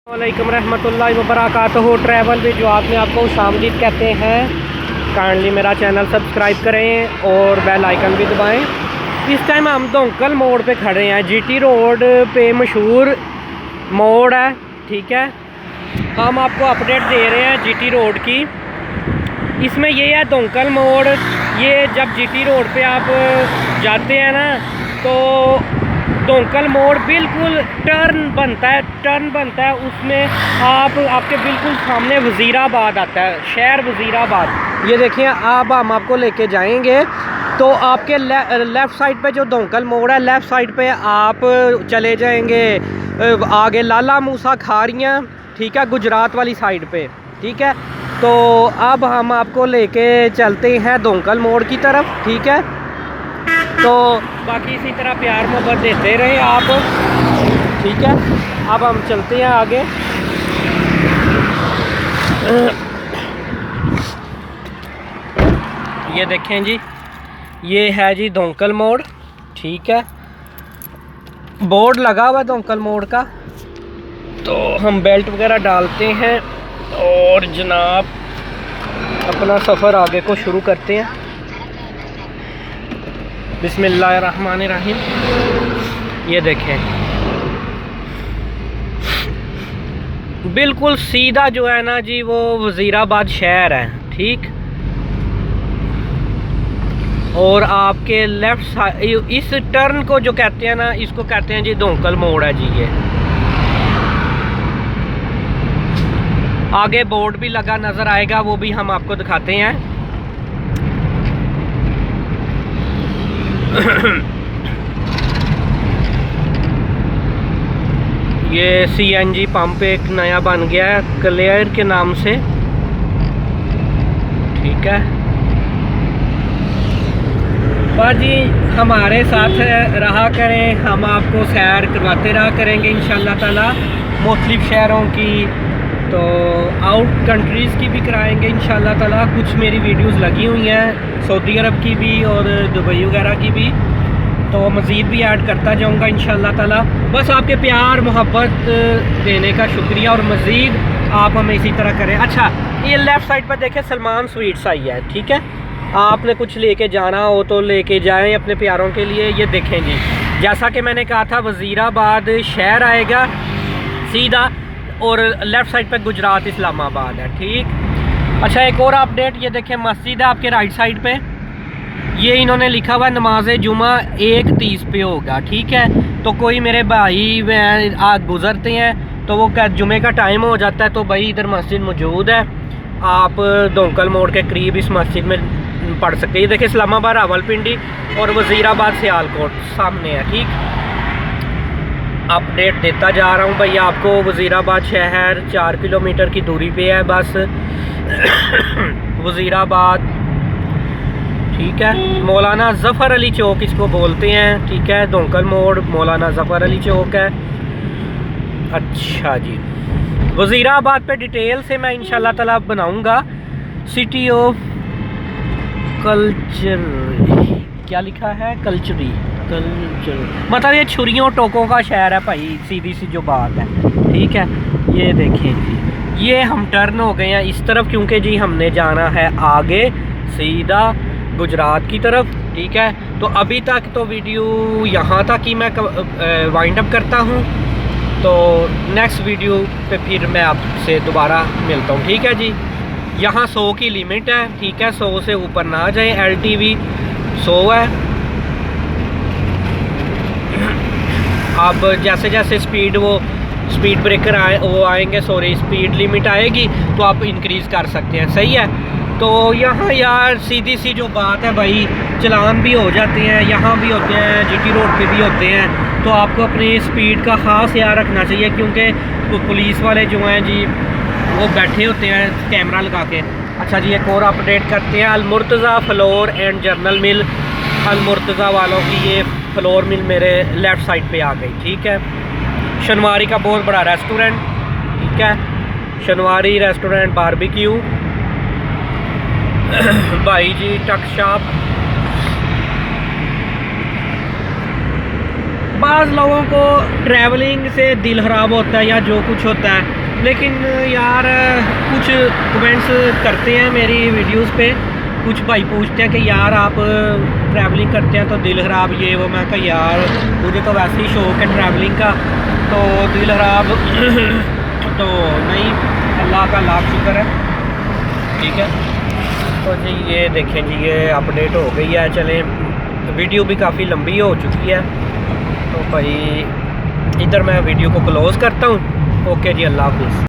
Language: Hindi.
वालेकुम रहमतुल्लाहि व बरकातहू। ट्रैवल विद जवाद में आपको खुशामदीद कहते हैं। काइंडली मेरा चैनल सब्सक्राइब करें और बेल आइकन भी दबाएं। इस टाइम हम दोंकल मोड़ पे खड़े हैं। जीटी रोड पे मशहूर मोड़ है, ठीक है। हम आपको अपडेट दे रहे हैं जीटी रोड की। इसमें ये है दोंकल मोड़। ये जब जीटी रोड पे आप जाते हैं ना तो दोंकल मोड़ बिल्कुल टर्न बनता है। उसमें आपके बिल्कुल सामने वज़ीराबाद आता है, शहर वज़ीराबाद। ये देखिए, अब हम आपको लेके जाएंगे तो आपके लेफ़्ट साइड पे जो दोंकल मोड़ है, लेफ़्ट साइड पे आप चले जाएंगे आगे लाला मूसा खारियाँ, ठीक है, गुजरात वाली साइड पे, ठीक है। तो अब हम आपको लेके चलते हैं दोंकल मोड़ की तरफ, ठीक है। तो बाकी इसी तरह प्यार मोहब्बत देते रहे आप, ठीक है। अब हम चलते हैं आगे। ये देखें जी, ये है जी दोंकल मोड़, ठीक है। बोर्ड लगा हुआ है दोंकल मोड़ का। तो हम बेल्ट वगैरह डालते हैं और जनाब अपना सफ़र आगे को शुरू करते हैं। बिस्मिल्लाहिर्रहमानिर्रहीम। ये देखें, बिल्कुल सीधा जो है ना जी वो वज़ीराबाद शहर है, ठीक। और आपके लेफ़्ट साइड इस टर्न को जो कहते हैं ना, इसको कहते हैं जी दोंकल मोड़ है जी। ये आगे बोर्ड भी लगा नज़र आएगा, वो भी हम आपको दिखाते हैं। ये सीएनजी पंप एक नया बन गया है क्लियर के नाम से, ठीक है। बस जी हमारे साथ रहा करें, हम आपको सैर करवाते रहा करेंगे इंशाल्लाह ताला, मुख्तलिफ शहरों की, तो आउट कंट्रीज़ की भी कराएंगे इंशाल्लाह ताला। कुछ मेरी वीडियोस लगी हुई हैं सऊदी अरब की भी और दुबई वगैरह की भी, तो मज़ीद भी ऐड करता जाऊंगा इंशाल्लाह ताला। बस आपके प्यार मोहब्बत देने का शुक्रिया और मज़ीद आप हमें इसी तरह करें। अच्छा, ये लेफ़्ट साइड पर देखें सलमान स्वीट्स आई है, ठीक है। आपने कुछ लेके जाना हो तो लेके जाएं अपने प्यारों के लिए। ये देखें जी, जैसा कि मैंने कहा था वज़ीराबाद शहर आएगा सीधा और लेफ़्ट साइड पे गुजरात इस्लामाबाद है, ठीक। अच्छा, एक और अपडेट, ये देखें मस्जिद है आपके राइट साइड पे। ये इन्होंने लिखा हुआ नमाज जुमा 1:30 पे होगा, ठीक है। तो कोई मेरे भाई गुज़रते हैं तो वो जुमे का टाइम हो जाता है, तो भाई इधर मस्जिद मौजूद है। आप दोंकल मोड़ के करीब इस मस्जिद में पढ़ सकते हैं। ये देखिए इस्लामाबाद रावलपिंडी और वज़ीराबाद सियालकोट सामने है, ठीक। अपडेट देता जा रहा हूँ भैया आपको। वज़ीराबाद शहर 4 किलोमीटर की दूरी पे है बस वज़ीराबाद, ठीक है। मौलाना ज़फ़र अली चौक इसको बोलते हैं, ठीक है। दोंकल मोड़ मौलाना ज़फ़र अली चौक है। अच्छा जी, वज़ीराबाद पे डिटेल से मैं इंशाल्लाह ताला बनाऊंगा। सिटी ऑफ कल्चर, क्या लिखा है, कल्चर, मतलब ये छुरियों टोकों का शहर है भाई, सीधी सी जो बात है, ठीक है। ये देखें जी, ये हम टर्न हो गए हैं इस तरफ क्योंकि जी हमने जाना है आगे सीधा गुजरात की तरफ, ठीक है। तो अभी तक तो वीडियो यहाँ तक ही मैं वाइंड अप करता हूँ। तो नेक्स्ट वीडियो पे फिर मैं आपसे दोबारा मिलता हूँ, ठीक है जी। यहाँ 100 की लिमिट है, ठीक है। 100 से ऊपर ना जाए। LTV 100 है। अब जैसे जैसे स्पीड ब्रेकर आएंगे, सॉरी स्पीड लिमिट आएगी तो आप इंक्रीज़ कर सकते हैं, सही है। तो यहाँ यार सीधी सी जो बात है भाई, चलान भी हो जाते हैं, यहाँ भी होते हैं, जीटी रोड पे भी होते हैं। तो आपको अपनी स्पीड का ख़ास ख्याल रखना चाहिए क्योंकि पुलिस वाले जो हैं जी वो बैठे होते हैं कैमरा लगा के। अच्छा जी, एक और अपडेट करते हैं। अलमुर्तज़ा फ्लोर एंड जर्नल मिल, अलमुर्तज़ा वालों की ये फ्लोर मिल मेरे लेफ़्ट साइड पे आ गई, ठीक है। शनवारी का बहुत बड़ा रेस्टोरेंट, ठीक है। शनवारी रेस्टोरेंट बारबेक्यू भाई जी टक शॉप। बाज़ लोगों को ट्रैवलिंग से दिल ख़राब होता है या जो कुछ होता है, लेकिन यार कुछ कमेंट्स करते हैं मेरी वीडियोस पे, कुछ भाई पूछते हैं कि यार आप ट्रैवलिंग करते हैं तो दिल ख़राब ये वो। मैं कहा यार मुझे तो वैसे ही शौक़ है ट्रैवलिंग का, तो दिल ख़राब तो नहीं, अल्लाह का लाख शुक्र है। ठीक है, तो जी ये देखें जी ये अपडेट हो गई है। चलें, वीडियो भी काफ़ी लंबी हो चुकी है, तो भाई इधर मैं वीडियो को क्लोज़ करता हूँ। ओके जी, अल्लाह हाफिज़।